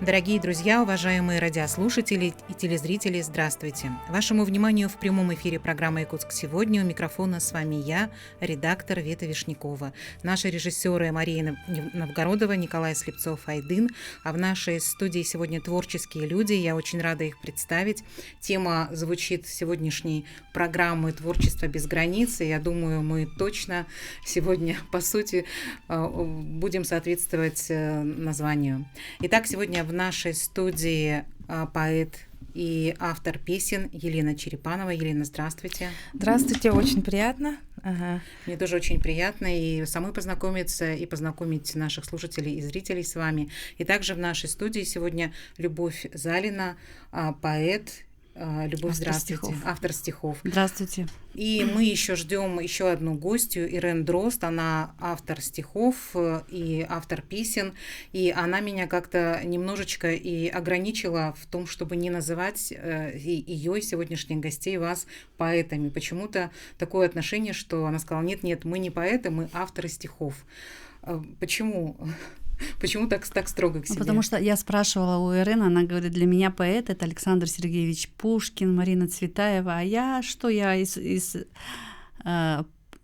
Дорогие друзья, уважаемые радиослушатели и телезрители, здравствуйте! Вашему вниманию в прямом эфире программы «Якутск сегодня». У микрофона с вами я, редактор Вета Вишнякова. Наши режиссеры Мария Новгородова, Николай Слепцов-Айдын. А в нашей студии сегодня творческие люди. Я очень рада их представить. Тема звучит сегодняшней программы «Творчество без границ». И я думаю, мы точно сегодня, по сути, будем соответствовать названию. Итак, сегодня в нашей студии поэт и автор песен Елена Черепанова. Елена, здравствуйте. Здравствуйте, очень приятно. Ага. Мне тоже очень приятно и самой познакомиться, и познакомить наших слушателей и зрителей с вами. И также в нашей студии сегодня Любовь Залина, поэт. Любовь, здравствуйте. Автор стихов. Здравствуйте. И мы еще ждем еще одну гостью, Ирен Дрозд. Она автор стихов и автор песен. И она меня как-то немножечко и ограничила в том, чтобы не называть ее и сегодняшних гостей, вас, поэтами. Почему-то такое отношение, что она сказала: нет, мы не поэты, мы авторы стихов. Почему? Почему так строго к себе? Потому что я спрашивала у Ирины, она говорит, для меня поэт — это Александр Сергеевич Пушкин, Марина Цветаева, а я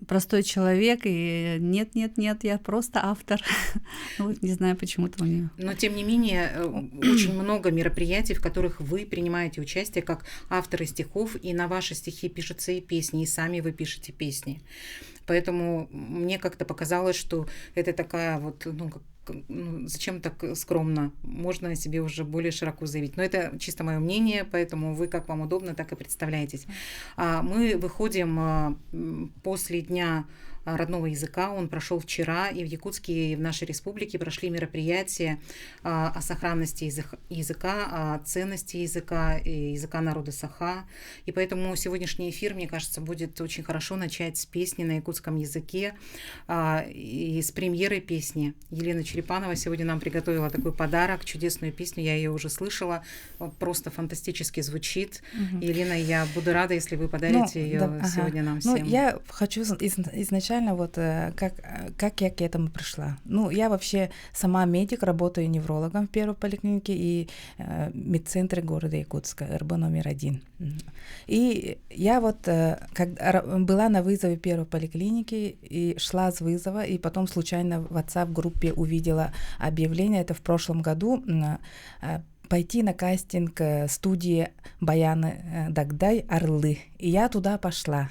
простой человек, и нет, я просто автор. Вот не знаю, почему-то у нее. Но, тем не менее, очень много мероприятий, в которых вы принимаете участие как авторы стихов, и на ваши стихи пишутся и песни, и сами вы пишете песни. Поэтому мне как-то показалось, что это такая вот, зачем так скромно? Можно о себе уже более широко заявить. Но это чисто мое мнение, поэтому вы как вам удобно, так и представляетесь. Мы выходим после Дня родного языка. Он прошел вчера, и в Якутске, и в нашей республике прошли мероприятия о сохранности языка, о ценности языка и языка народа Саха. И поэтому сегодняшний эфир, мне кажется, будет очень хорошо начать с песни на якутском языке и с премьеры песни. Елена Черепанова сегодня нам приготовила такой подарок, чудесную песню, я ее уже слышала, просто фантастически звучит. Елена, я буду рада, если вы подарите ее сегодня нам всем. Я хочу изначально как я к этому пришла. Я вообще сама медик, работаю неврологом в первой поликлинике и медцентре города Якутска, РБ номер 1. И я когда была на вызове первой поликлиники и шла с вызова, и потом случайно в WhatsApp-группе увидела объявление, это в прошлом году, пойти на кастинг студии Баяны Дагдай «Орлы». И я туда пошла.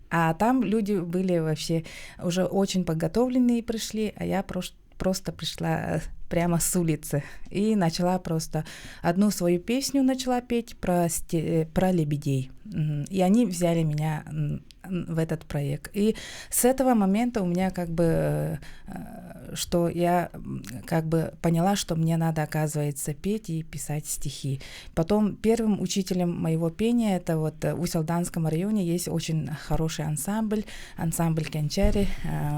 А там люди были вообще уже очень подготовленные пришли, а я просто пришла прямо с улицы и начала просто одну свою песню начала петь про лебедей. И они взяли меня в этот проект. И с этого момента у меня что я поняла, что мне надо, оказывается, петь и писать стихи. Потом первым учителем моего пения, это в Усть-Алданском районе есть очень хороший ансамбль Кенчари,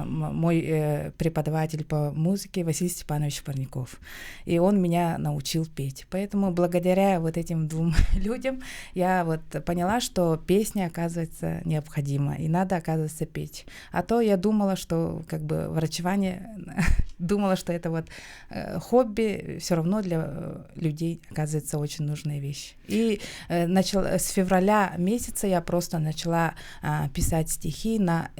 мой преподаватель по музыке Василий Степанович Парников. И он меня научил петь. Поэтому благодаря этим двум людям я поняла, что песня, оказывается, необходима. И надо, оказывается, петь. А то я думала, что врачевание, думала, что это хобби, все равно для людей, оказывается, очень нужная вещь. И с февраля месяца я просто начала писать стихи на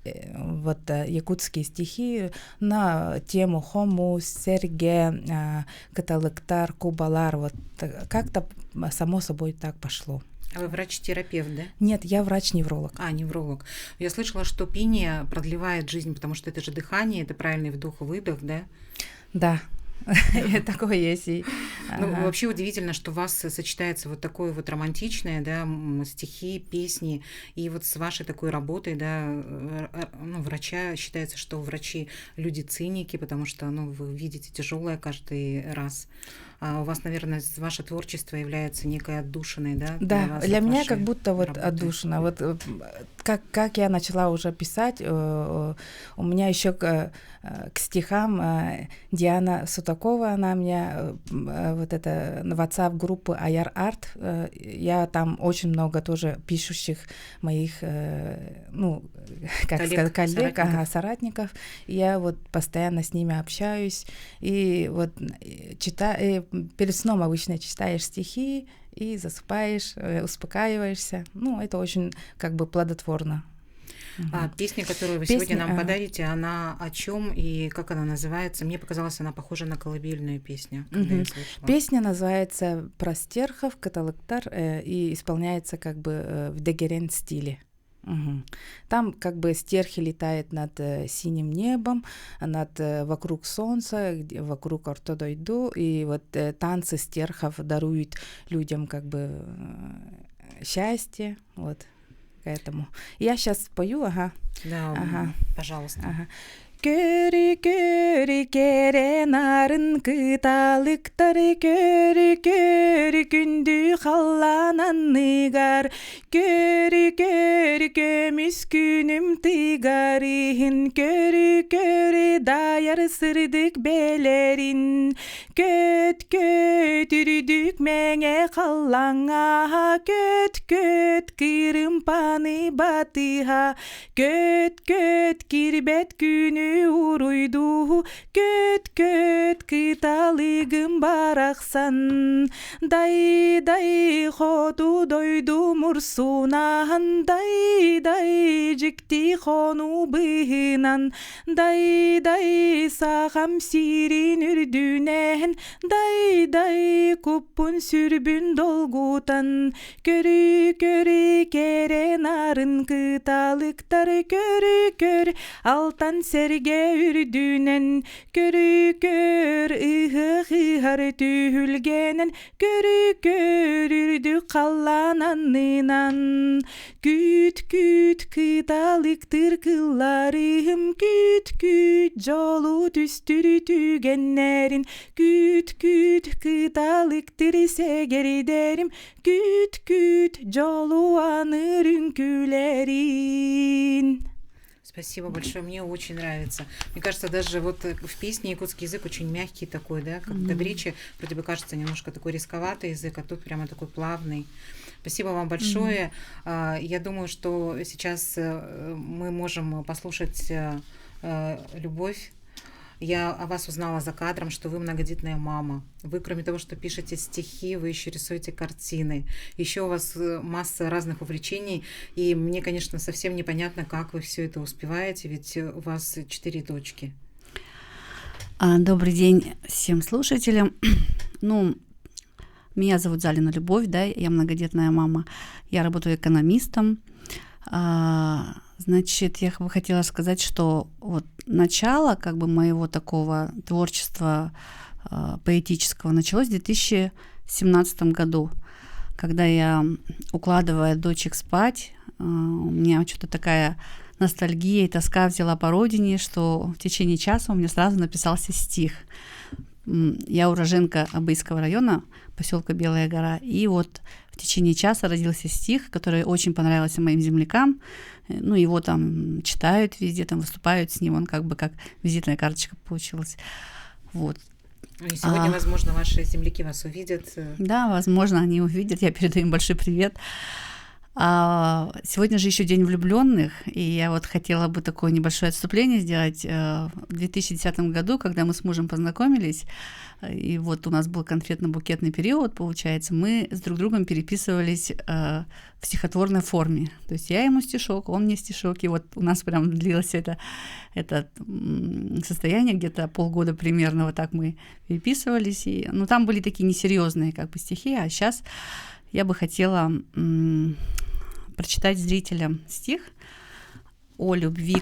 якутские стихи на тему хому, серге, каталыктар, кубалар. Как-то само собой так пошло. А вы врач-терапевт, да? Нет, я врач-невролог. Невролог. Я слышала, что пение продлевает жизнь, потому что это же дыхание, это правильный вдох-выдох, да? Да. Такое есть. Вообще удивительно, что у вас сочетается такое романтичное, да, стихи, песни, и с вашей такой работой, да, врача, считается, что врачи люди-циники, потому что, вы видите тяжелое каждый раз. А у вас, наверное, ваше творчество является некой отдушиной, да? Да, для меня как будто отдушина. Как я начала уже писать, у меня еще к стихам Диана Сутакова, она меня это WhatsApp-группы Аяр Арт, я там очень много тоже пишущих моих, коллег, соратников. Я постоянно с ними общаюсь и читаю, перед сном обычно читаешь стихи и засыпаешь, успокаиваешься. Ну, это очень как бы плодотворно. А песня, которую вы сегодня нам подарите, она о чем и как она называется? Мне показалось, она похожа на колыбельную песню, когда я слышала. Песня называется «Про стерхов», «Каталыктар» и исполняется как бы в дегерен стиле. Там как бы стерхи летают над синим небом, вокруг солнца, вокруг Ортодойду, и вот танцы стерхов даруют людям как бы счастье, вот. Поэтому я сейчас спою, Да, пожалуйста. Köri kere narın kıtalıktar köri gündü hallanan nigar köri kömüskünüm tigarihin köri dayar sırdık belerin köt yürüdük menge kallanga köt kırım pani batıha köt kirbet günü уройду көт кыталыгым бараксан дай хоту дойду мурсунан дай жикти хону быһынан дай сахам сирин үрдүнен дай куппун сүрбүн долгутан көрү кере нарын кыталыктар көрү алтан серге үрдүнен көр ыхар түйүлгенен көр үрдү каллананынан күт кыталыктыр кылларым күт жолу түстүр түгеннерин күт кыталыктыр сегердерим күт жолу аныр үңкүлерин. Спасибо большое, мне очень нравится. Мне кажется, даже вот в песне якутский язык очень мягкий такой, да, как-то в речи вроде бы кажется немножко такой рисковатый язык, а тут прямо такой плавный. Спасибо вам большое. Я думаю, что сейчас мы можем послушать «Любовь». Я о вас узнала за кадром, что вы многодетная мама. Вы, кроме того, что пишете стихи, вы еще рисуете картины. Еще у вас масса разных увлечений. И мне, конечно, совсем непонятно, как вы все это успеваете, ведь у вас 4 дочки. Добрый день всем слушателям. Меня зовут Залина Любовь, да, я многодетная мама. Я работаю экономистом. Значит, я бы хотела сказать, что вот начало как бы моего такого творчества поэтического началось в 2017 году, когда я, укладывая дочек спать, у меня что-то такая ностальгия и тоска взяла по родине, что в течение часа у меня сразу написался стих. Я уроженка Абыйского района, поселка Белая гора, и вот в течение часа родился стих, который очень понравился моим землякам. Его там читают везде, там выступают с ним, он как бы как визитная карточка получилась. Вот. И сегодня, возможно, ваши земляки вас увидят. Да, возможно, они увидят, я передаю им большой привет. Сегодня же еще День влюбленных, и я вот хотела бы такое небольшое отступление сделать. В 2010 году, когда мы с мужем познакомились, и вот у нас был конфетно-букетный период, получается, мы с друг другом переписывались в стихотворной форме. То есть я ему стишок, он мне стишок, и вот у нас прям длилось это состояние где-то полгода примерно, вот так мы переписывались. Там были такие несерьезные как бы стихи, а сейчас я бы хотела прочитать зрителям стих о любви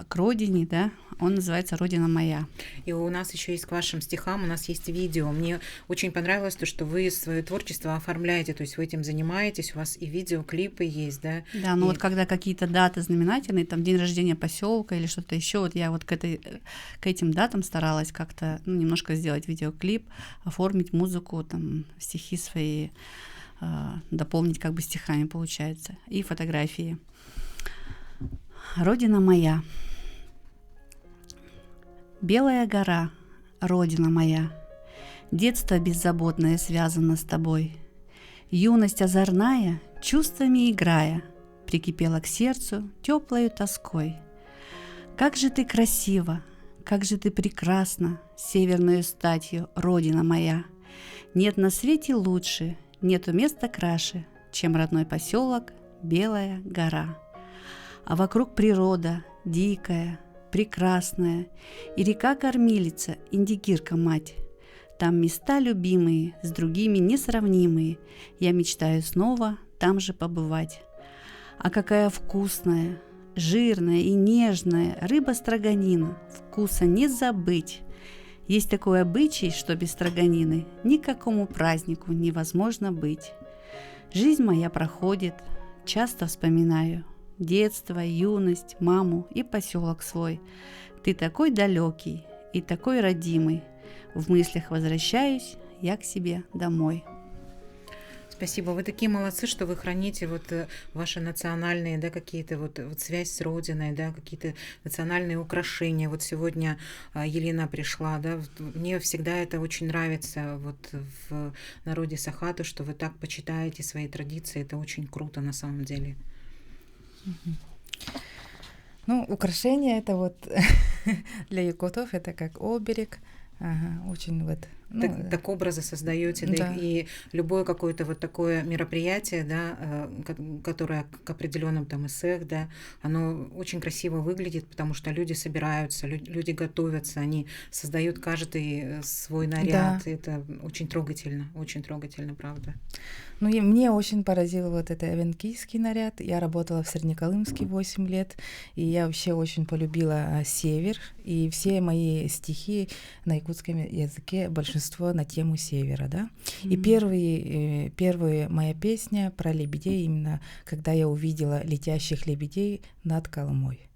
к родине, да, он называется «Родина моя». И у нас еще есть к вашим стихам, у нас есть видео. Мне очень понравилось то, что вы свое творчество оформляете, то есть вы этим занимаетесь, у вас и видеоклипы есть, да? Да, вот когда какие-то даты знаменательные, там день рождения поселка или что-то еще, вот я вот к этим датам старалась как-то немножко сделать видеоклип, оформить музыку, там стихи свои, дополнить как бы стихами, получается, и фотографии. Родина моя, Белая гора, родина моя, детство беззаботное связано с тобой, юность озорная, чувствами играя, прикипела к сердцу теплою тоской. Как же ты красива, как же ты прекрасна, северную статью, родина моя, Нет на свете лучше, нету места краше, чем родной поселок Белая гора. А вокруг природа дикая, прекрасная, и река-кормилица, Индигирка-мать. Там места любимые, с другими несравнимые. Я мечтаю снова там же побывать. А какая вкусная, жирная и нежная рыба-строганина. Вкуса не забыть. Есть такой обычай, что без строганины никакому празднику невозможно быть. Жизнь моя проходит, часто вспоминаю детство, юность, маму и поселок свой. Ты такой далекий и такой родимый. В мыслях возвращаюсь я к себе домой. Спасибо. Вы такие молодцы, что вы храните ваши национальные, да, какие-то связь с Родиной, да, какие-то национальные украшения. Вот сегодня Елена пришла, да, мне всегда это очень нравится в народе Сахату, что вы так почитаете свои традиции. Это очень круто на самом деле. Ну, украшения это для якутов это как оберег. Ага, очень так образы создаете, да, и любое какое-то такое мероприятие, да, которое к определенным там эсэх, да, оно очень красиво выглядит, потому что люди собираются, люди готовятся, они создают каждый свой наряд. Да. Это очень трогательно, правда. Ну, и мне очень поразил это эвенкийский наряд. Я работала в Среднеколымске 8 лет, и я вообще очень полюбила север, и все мои стихи на якутском языке, большинство на тему севера, да. И первая моя песня про лебедей, именно когда я увидела летящих лебедей над Колымой.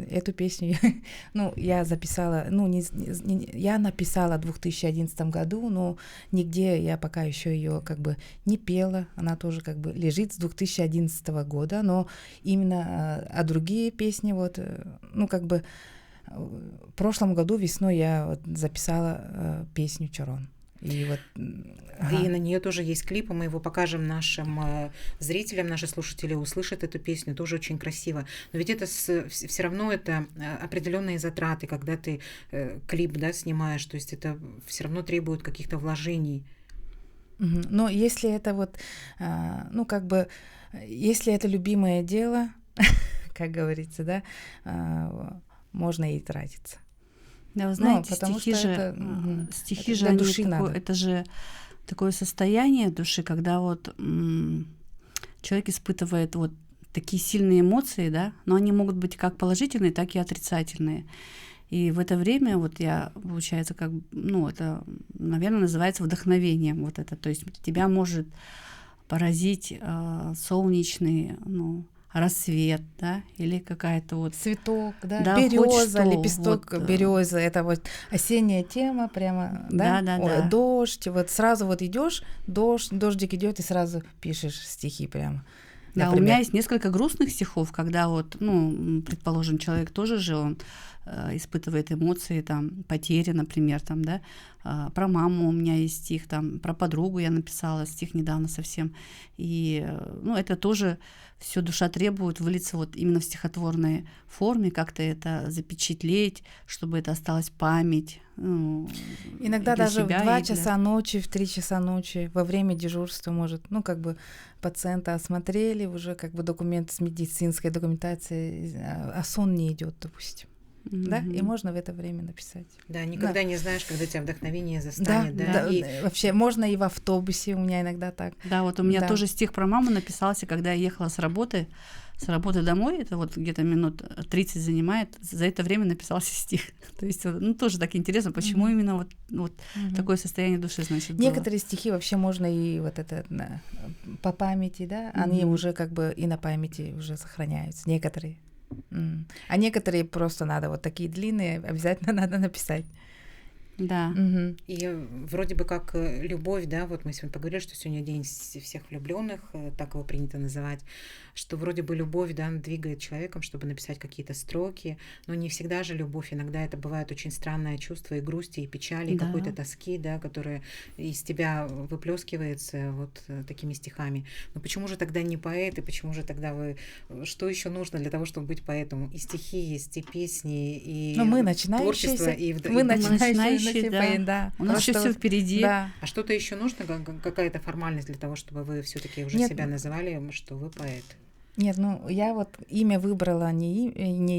Эту песню я записала, я написала в 2011 году, но нигде я пока еще ее не пела, она тоже лежит с 2011 года, но именно другие песни в прошлом году весной я записала песню «Чорон». И на нее тоже есть клип, и мы его покажем нашим зрителям, наши слушатели услышат эту песню, тоже очень красиво. Но ведь это все равно это определенные затраты, когда ты клип, да, снимаешь, то есть это все равно требует каких-то вложений. Но если это если это любимое дело, как говорится, да, можно и тратиться. Да, вы знаете, стихи же они это же такое состояние души, когда человек испытывает такие сильные эмоции, да, но они могут быть как положительные, так и отрицательные. И в это время я, получается, это, наверное, называется вдохновением это. То есть тебя может поразить солнечный, рассвет, да, или какая-то цветок, да, береза, лепесток березы, это осенняя тема прямо, да, дождь, сразу идешь, дождик идет и сразу пишешь стихи прямо. Да, например. У меня есть несколько грустных стихов, когда предположим, человек тоже же он испытывает эмоции, там, потери, например, там, да, про маму у меня есть стих, там, про подругу я написала стих недавно совсем, и, это тоже все душа требует вылиться именно в стихотворной форме, как-то это запечатлеть, чтобы это осталась память. Иногда даже в 2 часа ночи, в 3 часа ночи, во время дежурства может, пациента осмотрели, уже документ с медицинской документацией, а сон не идет, допустим. Да, и можно в это время написать. Да, никогда не знаешь, когда тебя вдохновение застанет. Да. И вообще можно и в автобусе, у меня иногда так. Да, у меня тоже стих про маму написался, когда я ехала с работы домой, это где-то минут 30 занимает, за это время написался стих. То есть, тоже так интересно, почему именно такое состояние души, значит, было. Некоторые стихи вообще можно и по памяти, да, они уже и на памяти уже сохраняются, некоторые. А некоторые просто надо такие длинные, обязательно надо написать. Да. И вроде бы как любовь, да, мы сегодня поговорили, что сегодня день всех влюбленных, так его принято называть, что вроде бы любовь, да, двигает человеком, чтобы написать какие-то строки, но не всегда же любовь, иногда это бывает очень странное чувство и грусти, и печали, и какой-то тоски, да, которая из тебя выплескивается такими стихами. Но почему же тогда не поэты, почему же тогда что еще нужно для того, чтобы быть поэтом? И стихи есть, и песни, и мы творчество, мы начинающие будущее, да. Да. У нас еще Просто все впереди. Да. А что-то еще нужно, какая-то формальность для того, чтобы вы все-таки уже Нет. себя называли, что вы поэт? Нет, ну я вот имя выбрала не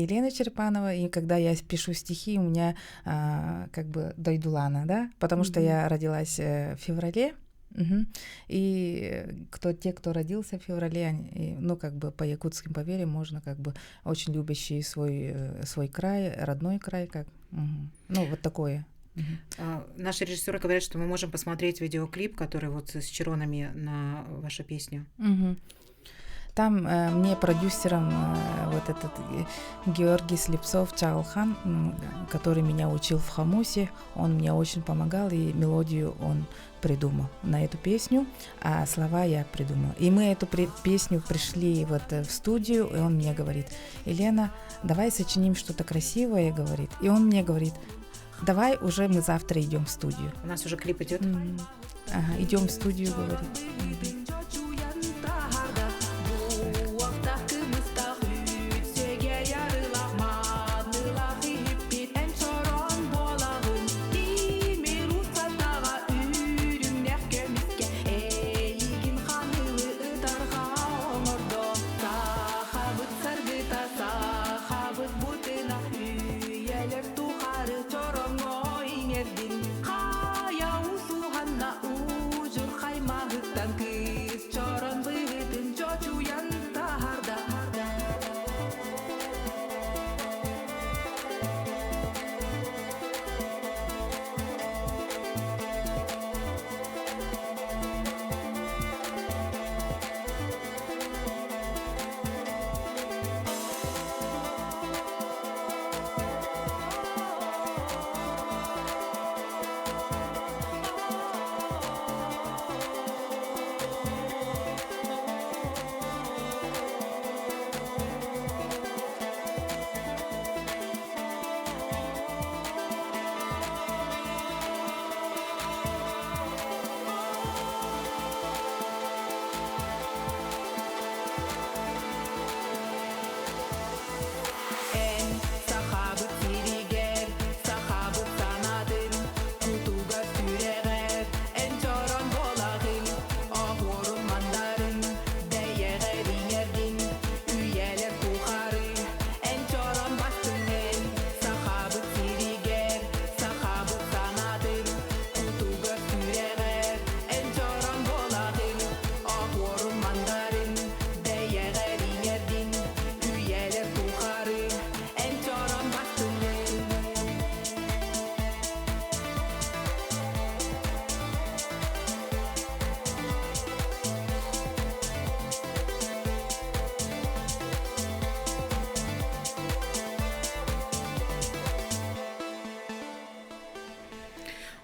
Елена Черепанова, и когда я пишу стихи, у меня как бы Дойдулана, да, потому что я родилась в феврале, и те, кто родился в феврале, ну как бы по якутским поверьям можно как бы очень любящий свой край, родной край, как, ну вот такое. Наши режиссеры говорят, что мы можем посмотреть видеоклип, который вот с Чиронами на вашу песню. Там мне продюсером вот этот Георгий Слепцов Чагалхан, который меня учил в Хамусе, он мне очень помогал, и мелодию он придумал на эту песню, а слова я придумала. И мы эту песню пришли вот в студию, и он мне говорит: Елена, давай сочиним что-то красивое, говорит. И он мне говорит: давай уже мы завтра идем в студию. У нас уже клип идет. Ага, идем в студию, говорит.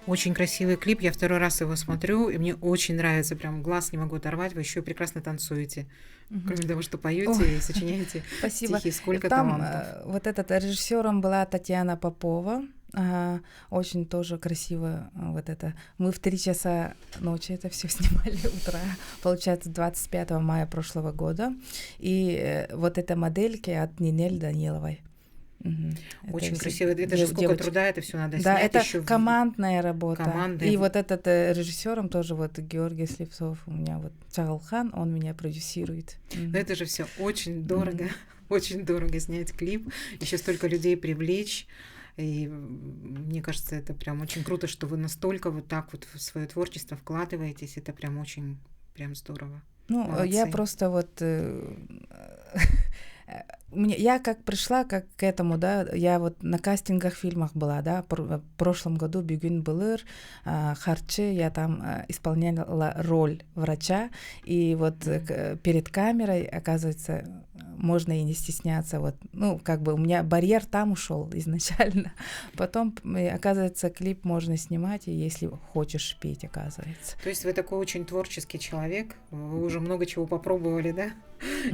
Очень красивый клип, я второй раз его смотрю, и мне очень нравится, прям глаз не могу оторвать, вы еще и прекрасно танцуете, кроме того, что поете и сочиняете стихи, сколько талантов. Вот этот режиссером была Татьяна Попова, очень тоже красиво вот это. Мы в 3 часа ночи это все снимали утра, получается, 25 мая прошлого года, и вот это модельки от Нинель Даниловой. Очень красиво. Это же сколько труда, это все надо снять. Да, это еще командная работа. Командная. И вот этот режиссером тоже вот Георгий Слепцов, у меня вот Чагалхан, он меня продюсирует. Но это же все очень дорого, очень дорого снять клип, еще столько людей привлечь. И мне кажется, это прям очень круто, что вы настолько вот так вот в свое творчество вкладываетесь. Это прям очень, прям здорово. Ну, молодцы. Я просто вот... Я как пришла к этому, да, я вот на кастингах в фильмах была, да, в прошлом году Бюгün Былыр, Харчы, я там исполняла роль врача, и вот перед камерой, оказывается, можно и не стесняться, вот, ну, как бы у меня барьер там ушел изначально, потом, оказывается, клип можно снимать, и если хочешь петь, оказывается. То есть вы такой очень творческий человек, вы уже много чего попробовали, да?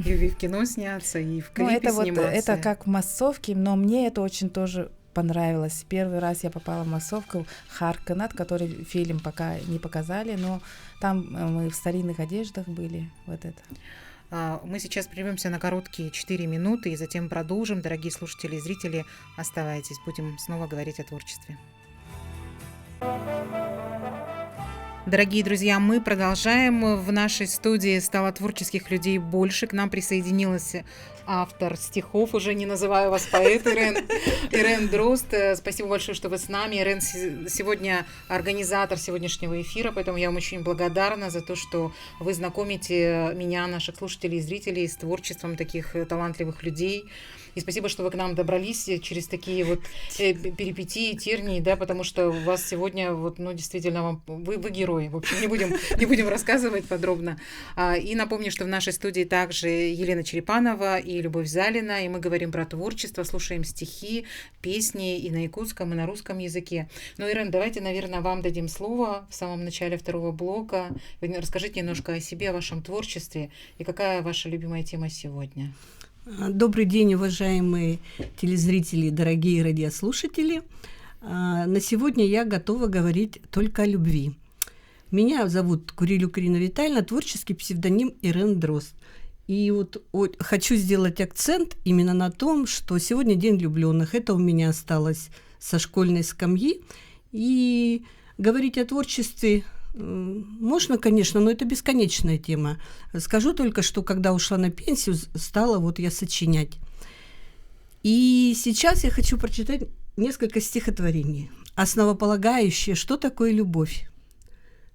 И в кино сняться, и в клипе сниматься. Это как в массовке, но мне это очень тоже понравилось. Первый раз я попала в массовку Харканат, который фильм пока не показали, но там мы в старинных одеждах были, вот это. Мы сейчас прервемся на короткие 4 минуты и затем продолжим. Дорогие слушатели и зрители, оставайтесь, будем снова говорить о творчестве. Дорогие друзья, мы продолжаем. В нашей студии стало творческих людей больше. К нам присоединился автор стихов, уже не называю вас поэт, Ирен Дрозд. Спасибо большое, что вы с нами. Ирен сегодня организатор сегодняшнего эфира, поэтому я вам очень благодарна за то, что вы знакомите меня, наших слушателей и зрителей с творчеством таких талантливых людей. И спасибо, что вы к нам добрались через такие вот перипетии, тернии, да, потому что у вас сегодня вот, ну, действительно, вы герои. В общем, не будем рассказывать подробно. И напомню, что в нашей студии также Елена Черепанова и Любовь Залина, и мы говорим про творчество, слушаем стихи, песни и на якутском, и на русском языке. Ну, Ирен, давайте, наверное, вам дадим слово в самом начале второго блока. Вы расскажите немножко о себе, о вашем творчестве, и какая ваша любимая тема сегодня? Добрый день, уважаемые телезрители, дорогие радиослушатели. На сегодня я готова говорить только о любви. Меня зовут Курилюк Ирина Витальевна, творческий псевдоним Ирен Дрозд. И вот хочу сделать акцент именно на том, что сегодня День влюбленных. Это у меня осталось со школьной скамьи. И говорить о творчестве можно, конечно, но это бесконечная тема. Скажу только, что когда ушла на пенсию, стала вот я сочинять. И сейчас я хочу прочитать несколько стихотворений. Основополагающее, что такое любовь?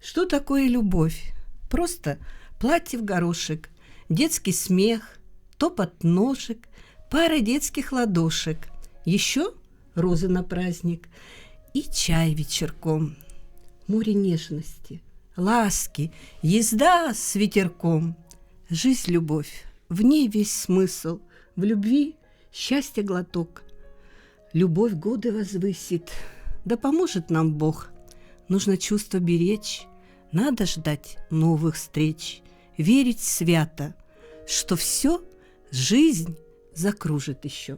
Что такое любовь? Просто платье в горошек, детский смех, топот ножек, пара детских ладошек, еще розы на праздник и чай вечерком. Море нежности, ласки, езда с ветерком. Жизнь, любовь, в ней весь смысл, в любви счастье глоток. Любовь годы возвысит, да поможет нам Бог. Нужно чувство беречь, надо ждать новых встреч, верить свято, что все жизнь закружит еще.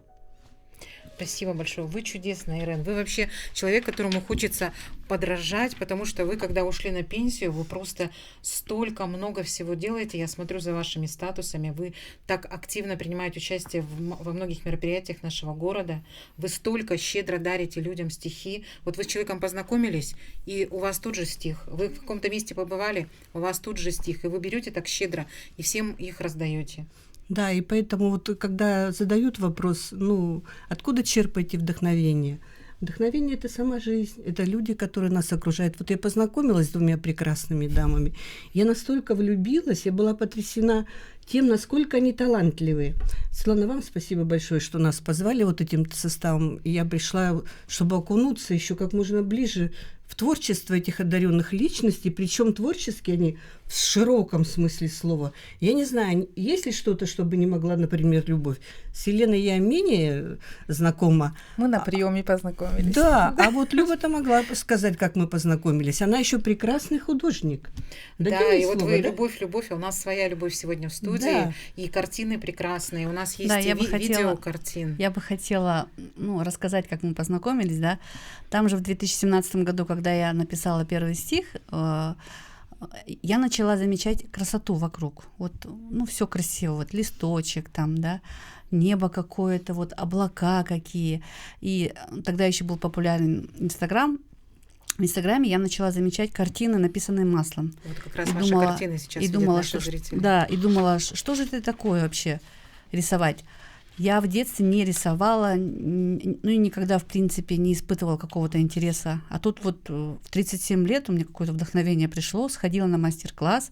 Спасибо большое. Вы чудесная, Ирен. Вы вообще человек, которому хочется подражать, потому что вы, когда ушли на пенсию, вы просто столько много всего делаете. Я смотрю за вашими статусами. Вы так активно принимаете участие во многих мероприятиях нашего города. Вы столько щедро дарите людям стихи. Вот вы с человеком познакомились, и у вас тут же стих. Вы в каком-то месте побывали, у вас тут же стих. И вы берете так щедро и всем их раздаете. Да, и поэтому вот когда задают вопрос, ну, откуда черпаете вдохновение? Вдохновение – это сама жизнь, это люди, которые нас окружают. Вот я познакомилась с двумя прекрасными дамами, я настолько влюбилась, я была потрясена тем, насколько они талантливые. Светлана, вам спасибо большое, что нас позвали вот этим составом. И я пришла, чтобы окунуться еще как можно ближе в творчество этих одаренных личностей, причем творческие они в широком смысле слова. Я не знаю, есть ли что-то, чтобы не могла, например, любовь. С Еленой я менее знакома. Мы на приеме познакомились. Да, а вот Люба-то могла сказать, как мы познакомились. Она еще прекрасный художник. Да, и вот вы любовь, а у нас своя любовь сегодня в студии, да. И картины прекрасные. У нас есть Да, видео картин. Я бы хотела рассказать, как мы познакомились, да. Там же в 2017 году, когда я написала первый стих, я начала замечать красоту вокруг. Вот, все красиво, вот листочек там, да, небо какое-то, вот облака какие. И тогда еще был популярен Инстаграм. В Инстаграме я начала замечать картины, написанные маслом. Вот как раз ваши картины сейчас видят наши зрители. Да, и думала, что же это такое вообще рисовать? Я в детстве не рисовала, и никогда, в принципе, не испытывала какого-то интереса. А тут вот в 37 лет у меня какое-то вдохновение пришло, сходила на мастер-класс,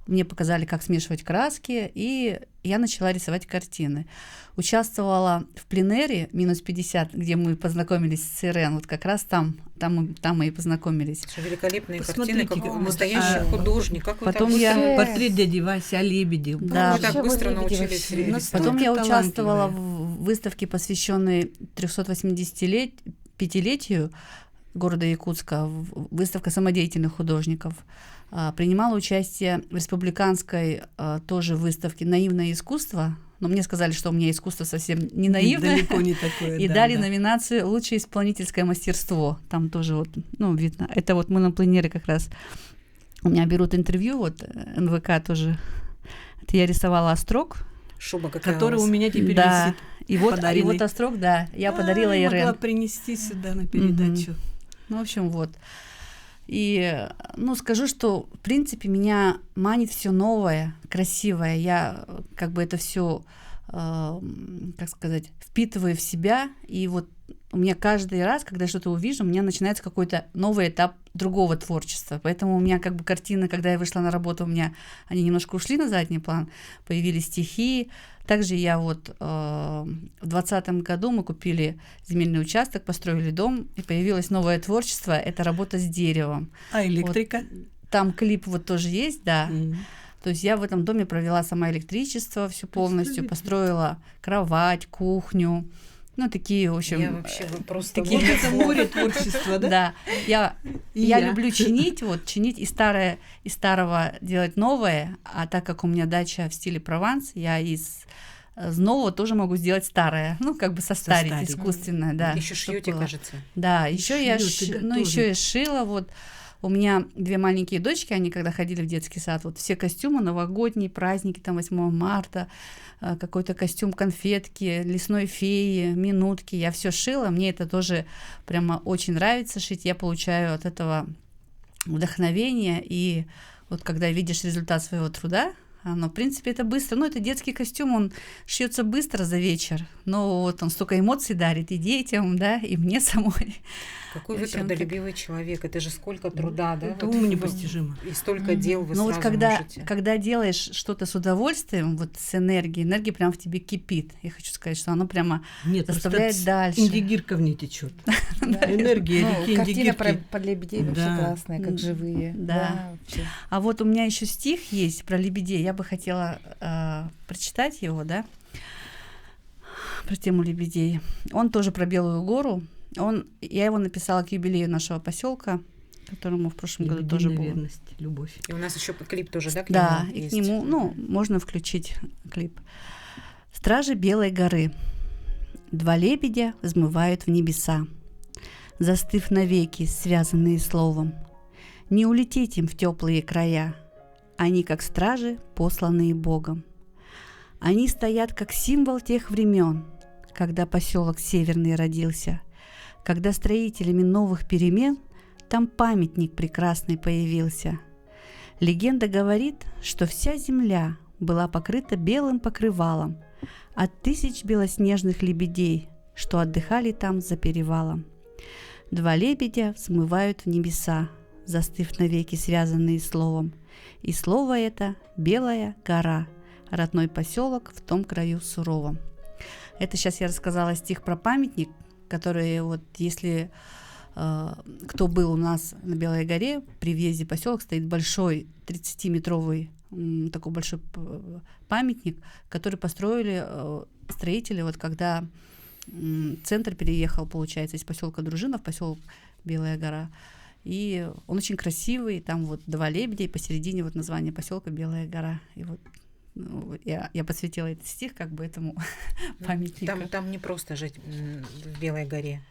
мне показали, как смешивать краски, и я начала рисовать картины. Участвовала в пленэре «-50», где мы познакомились с Ирен, вот как раз там мы и познакомились. Великолепные картины, как настоящий художник. Как вы потом я портрет дяди Васи о лебеде. Да, вы так быстро научились рисовать. Потом я участвовала в выставке, посвященной 385-летию города Якутска, выставка самодеятельных художников. Принимала участие в республиканской тоже выставке «Наивное искусство». Но мне сказали, что у меня искусство совсем не наивное. Далеко не такое. И дали номинацию «Лучшее исполнительское мастерство». Там тоже вот, видно. Это вот мы на пленэре как раз. У меня берут интервью, вот НВК тоже. Это я рисовала острог. Шуба какая которая у меня теперь да. висит. И вот острог, да, я подарила Ирен. Могла принести сюда на передачу. В общем, вот. И, ну, скажу, что, в принципе, меня манит все новое, красивое. Я как бы это все, как сказать, впитываю в себя. И вот у меня каждый раз, когда я что-то увижу, у меня начинается какой-то новый этап другого творчества. Поэтому у меня как бы картины, когда я вышла на работу, у меня они немножко ушли на задний план, появились стихи. Также я вот в 2020 году мы купили земельный участок, построили дом, и появилось новое творчество, это работа с деревом. А электрика? Вот, там клип вот тоже есть, да. То есть я в этом доме провела сама электричество все полностью, построила кровать, кухню, ну такие, в общем... Я вообще просто... Вот это море творчества, да? Да. Я люблю чинить из старого делать новое, а так как у меня дача в стиле Прованс, я из нового тоже могу сделать старое, ну как бы состарить искусственно, да. Еще шьете, кажется. Да, еще я шила, вот. У меня 2 маленькие дочки, они когда ходили в детский сад, вот все костюмы новогодние, праздники, там 8 марта, какой-то костюм конфетки, лесной феи, минутки, я все шила, мне это тоже прямо очень нравится шить, я получаю от этого вдохновение, и вот когда видишь результат своего труда, оно, в принципе, это быстро, это детский костюм, он шьется быстро за вечер, но вот он столько эмоций дарит и детям, да, и мне самой. Какой вы трудолюбивый человек, это же сколько труда, да? Это уму непостижимо. И столько дел вы сразу вот когда делаешь что-то с удовольствием, вот с энергией, энергия прям в тебе кипит. Я хочу сказать, что оно прямо заставляет дальше. Индигирка в ней течет. Энергия реки Индигирки. Картина про лебедей вообще классная, как живые. Да. А вот у меня еще стих есть про лебедей. Я бы хотела прочитать его, да, про тему лебедей. Он тоже про Белую гору. Я его написала к юбилею нашего поселка, которому в прошлом году тоже был. Верность, любовь. И у нас еще клип тоже, да, к нему Да, и есть? к нему, можно включить клип. Стражи Белой горы. 2 лебедя взмывают в небеса, застыв навеки, связанные словом. Не улететь им в теплые края, они как стражи, посланные Богом. Они стоят как символ тех времен, когда поселок Северный родился, когда строителями новых перемен там памятник прекрасный появился. Легенда говорит, что вся земля была покрыта белым покрывалом от 1000 белоснежных лебедей, что отдыхали там за перевалом. 2 лебедя взмывают в небеса, застыв навеки, связанные словом. И слово это Белая гора, родной поселок в том краю суровом. Это сейчас я рассказала стих про памятник, который вот если кто был у нас на Белой горе, при въезде в поселок стоит большой 30-метровый такой большой памятник, который построили строители, вот когда центр переехал, получается, из поселка Дружина в поселок Белая гора. И он очень красивый, там вот 2 лебедя, и посередине вот название поселка Белая гора. И вот я посвятила этот стих как бы этому памятнику. Там не просто жить в Белой горе.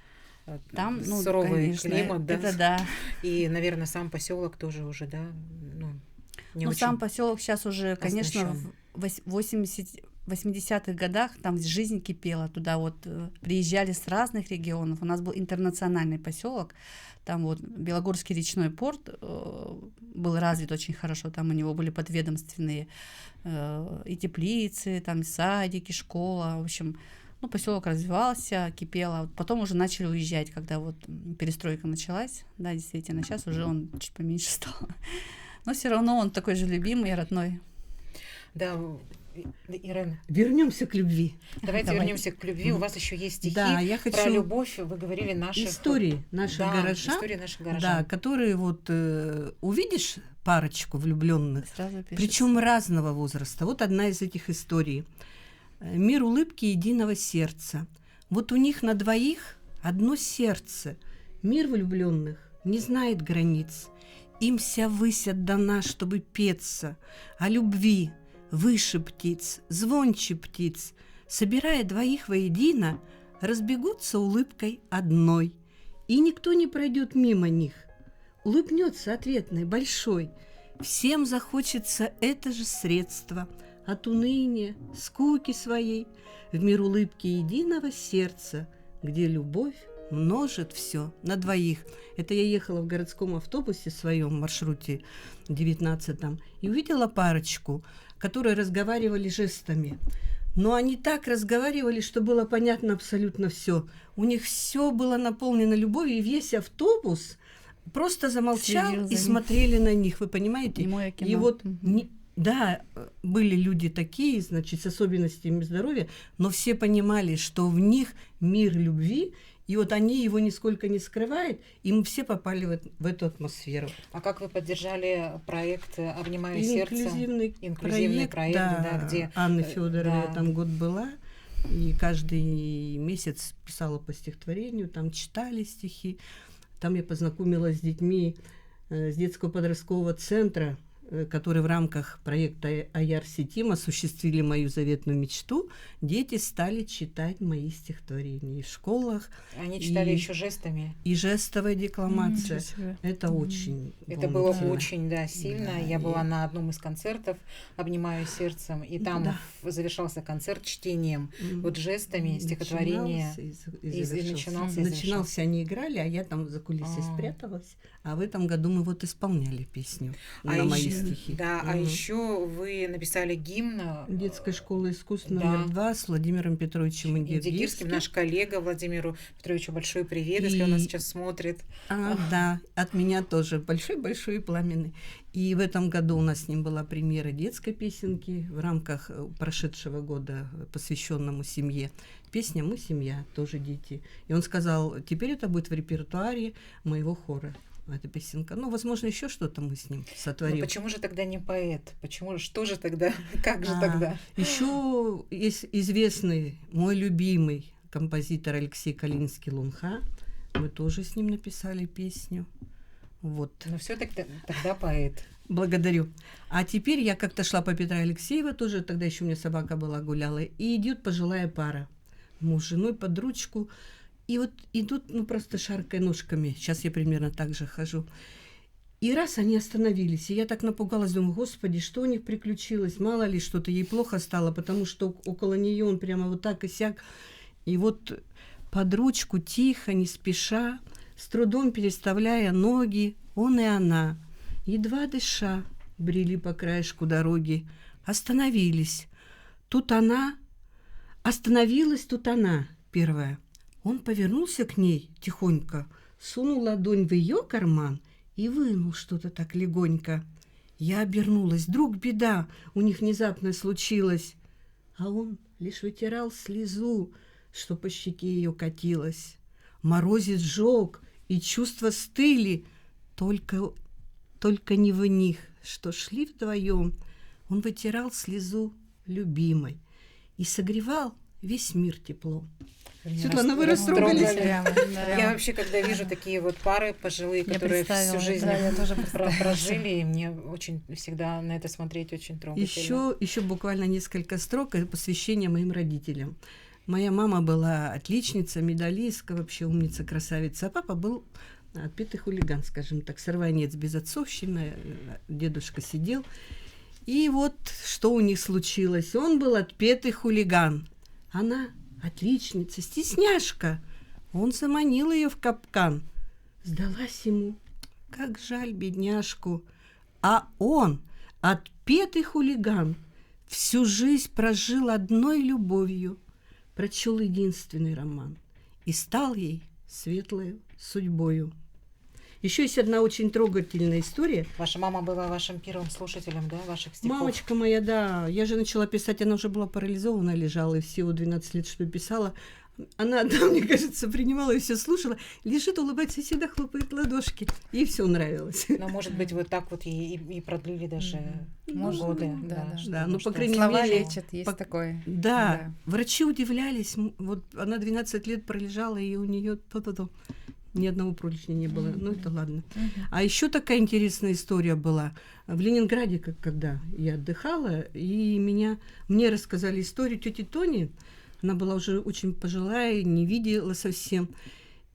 Там, суровый конечно, климат, да? Это да. И, наверное, сам поселок тоже уже, да, не очень. Сам поселок сейчас уже, конечно, в 80-х годах там жизнь кипела, туда вот приезжали с разных регионов. У нас был интернациональный поселок, там вот Белогорский речной порт был развит очень хорошо, там у него были подведомственные и теплицы, там садики, школа, в общем, поселок развивался, кипело. Потом уже начали уезжать, когда вот перестройка началась, да, действительно, сейчас уже он чуть поменьше стал. Но все равно он такой же любимый и родной. Да, Ирена. Вернемся к любви. Давайте вернемся к любви. У вас еще есть стихи про любовь. Вы говорили истории наших горожан. Истории наших горожан. Да, которые вот увидишь парочку влюбленных, причем разного возраста. Вот одна из этих историй. Мир улыбки единого сердца. Вот у них на двоих одно сердце. Мир влюбленных не знает границ. Им вся высь отдана, чтобы петься о любви, выше птиц, звонче птиц. Собирая двоих воедино, разбегутся улыбкой одной, и никто не пройдет мимо них. Улыбнется ответной, большой. Всем захочется это же средство от уныния, скуки своей в мир улыбки единого сердца, где любовь множит все на двоих. Это я ехала в городском автобусе в своем маршруте 19-м и увидела парочку, которые разговаривали жестами. Но они так разговаривали, что было понятно абсолютно все. У них все было наполнено любовью, и весь автобус просто замолчал и смотрели на них, вы понимаете? Немое кино. И вот, да, были люди такие, значит, с особенностями здоровья, но все понимали, что в них мир любви, и вот они его нисколько не скрывают, и мы все попали в эту атмосферу. А как вы поддержали проект «Обнимаю сердце»? Инклюзивный проект, да, где Анна Федорова, я да. там год была, и каждый месяц писала по стихотворению, там читали стихи. Там я познакомилась с детьми с детского подросткового центра, которые в рамках проекта «Аяр Сетим» осуществили мою заветную мечту. Дети стали читать мои стихотворения и в школах. Они читали еще жестами. И жестовая декламация. Это очень... Это было очень, да, сильно. Да, я была на одном из концертов «Обнимаю сердцем», и там завершался концерт чтением, вот жестами, стихотворения. Начинался, они играли, а я там за кулисой спряталась. А в этом году мы вот исполняли песню на мои стихи. Да, а еще вы написали гимн детской школы искусств номер 2 с Владимиром Петровичем Индигирским. Наш коллега Владимиру Петровичу большой привет, если он нас сейчас смотрит. Да, от меня тоже большой-большой и пламенный. И в этом году у нас с ним была премьера детской песенки в рамках прошедшего года, посвященному семье. Песня «Мы семья», тоже дети. И он сказал, теперь это будет в репертуаре моего хора. Эта песенка. Ну, возможно, еще что-то мы с ним сотворим. Но почему же тогда не поэт? Почему? Что же тогда? Как же тогда? Еще есть известный, мой любимый композитор Алексей Калинский «Лунха». Мы тоже с ним написали песню. Вот. Но все-таки тогда поэт. Благодарю. А теперь я как-то шла по Петра Алексеева, тоже тогда еще у меня собака была, гуляла, и идет пожилая пара. Муж с женой под ручку. И вот идут, просто шаркая ножками. Сейчас я примерно так же хожу. И раз они остановились, и я так напугалась, думаю, господи, что у них приключилось? Мало ли что-то ей плохо стало, потому что около нее он прямо вот так и сяк. И вот под ручку, тихо, не спеша, с трудом переставляя ноги, он и она, едва дыша, брели по краешку дороги, остановились. Тут она, остановилась тут она, первая. Он повернулся к ней тихонько, сунул ладонь в ее карман и вынул что-то так легонько. Я обернулась. Вдруг беда у них внезапно случилась. А он лишь вытирал слезу, что по щеке ее катилась. Морозец сжег, и чувства стыли, только не в них, что шли вдвоем. Он вытирал слезу любимой и согревал весь мир теплом. Светлана, вы растрогались. Я вообще, когда вижу такие вот пары пожилые, которые всю жизнь прожили, мне очень всегда на это смотреть очень трогательно. Еще буквально несколько строк посвящения моим родителям. Моя мама была отличница, медалистка, вообще умница, красавица, а папа был отпетый хулиган, скажем так, сорванец, безотцовщина, дедушка сидел. И вот что у них случилось. Он был отпетый хулиган, она отличница, стесняшка. Он заманил ее в капкан. Сдалась ему. Как жаль бедняжку. А он, отпетый хулиган, всю жизнь прожил одной любовью, прочел единственный роман и стал ей светлой судьбою. Еще есть одна очень трогательная история. Ваша мама была вашим первым слушателем, да, ваших стихов? Мамочка моя, да. Я же начала писать, она уже была парализована, лежала, и всего 12 лет, что писала. Она, да, мне кажется, принимала и все слушала. Лежит, улыбается, всегда хлопает ладошки. Ей все нравилось. Но, может быть, вот так вот и продлили даже годы. Да, ну, по крайней слова мере... лечат, есть такое. Да, врачи удивлялись. Вот она 12 лет пролежала, и у нее ни одного пролечня не было. Ну, это ладно. А еще такая интересная история была. В Ленинграде, когда я отдыхала, и мне рассказали историю тети Тони. Она была уже очень пожилая, не видела совсем.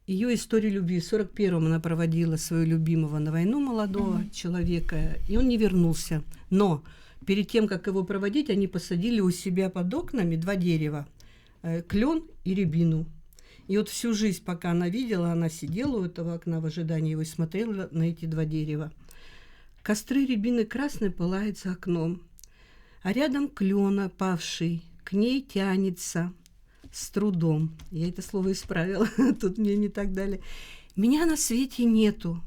Ее историю любви. В 41-м она проводила своего любимого на войну, молодого человека, и он не вернулся. Но перед тем, как его проводить, они посадили у себя под окнами 2 дерева. Клен и рябину. И вот всю жизнь, пока она видела, она сидела у этого окна в ожидании его и смотрела на эти два дерева. Костры рябины красной пылают за окном, а рядом клена павший к ней тянется с трудом. Я это слово исправила, тут мне не так дали. Меня на свете нету,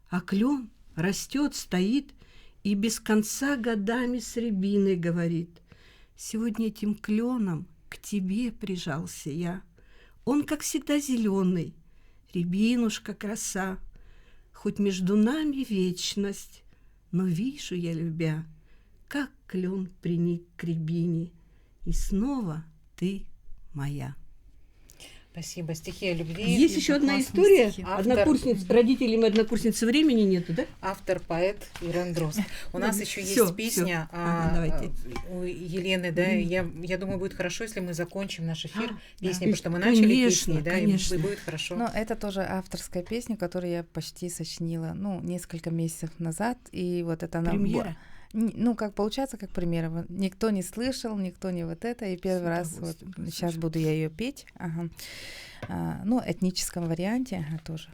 а клен растет, стоит и без конца годами с рябиной говорит. Сегодня этим кленом к тебе прижался я. Он, как всегда, зеленый, рябинушка краса. Хоть между нами вечность, но вижу я, любя, как клен приник к рябине, и снова ты моя. Спасибо. Стихи о любви. Есть еще одна Классные история. стихи. Родителям однокурсницы времени нету, да? Автор, поэт Ирен Дрозд. У нас еще Всё, есть песня давайте. у Елены, да. Я думаю, будет хорошо, если мы закончим наш эфир песней, да. потому что мы начали Конечно, песни, да, конечно. и будет хорошо. Но это тоже авторская песня, которую я почти сочинила, несколько месяцев назад, и вот это она... Премьера? Как получается, как премьера. Никто не слышал, никто не вот это, и первый раз вот сейчас буду я ее петь. Ага. Этническом варианте тоже.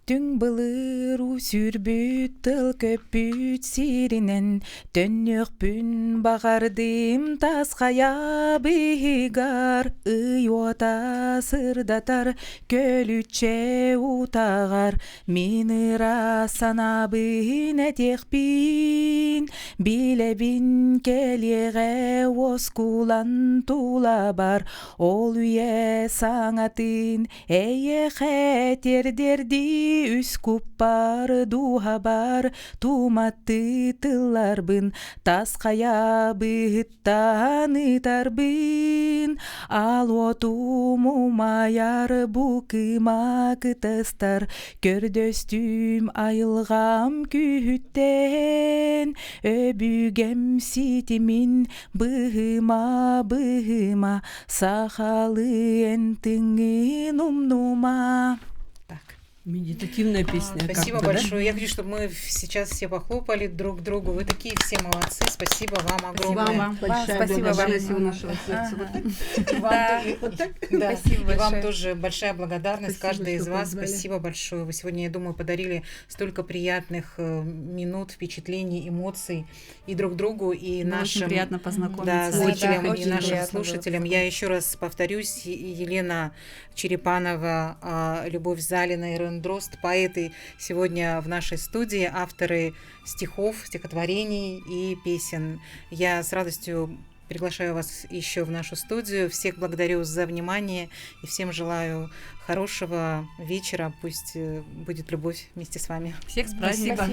Түң былыру сүрбүт тыл көппүт сиринен төннөкпүн багардым таская быгар ый ота сырдатар көлүче утагар мен ыра санабын этекпин билебин келеге оскулан тула бар ол үйе саңатын эйе хетердерди үс куппар духа бар туматты тылларбын таская быттаны ал отумумаяр букыма кытыстар көрдөстүм айылгам күттен өбүгем ситимин быгыма сахалы энтыңы нум-нума. Медитативная песня. Спасибо как-то, большое. Да? Я хочу, чтобы мы сейчас все похлопали друг другу. Вы такие все молодцы. Спасибо вам огромное. Спасибо вам большая Спасибо благодарность вам. у нашего сердца. Вот так. Да. Спасибо И вам большое. тоже большая благодарность, Спасибо, каждой из что вас. позвали. Спасибо большое. Вы сегодня, я думаю, подарили столько приятных минут, впечатлений, эмоций и друг другу, и Было нашим очень приятно познакомиться. да, зрителям Да, и очень нашим приятно было слушателям. Я еще раз повторюсь, Елена Черепанова, Любовь Залина, Ирен Дрозд, поэты сегодня в нашей студии, авторы стихов, стихотворений и песен. Я с радостью приглашаю вас еще в нашу студию. Всех благодарю за внимание и всем желаю хорошего вечера. Пусть будет любовь вместе с вами. Всех с праздником.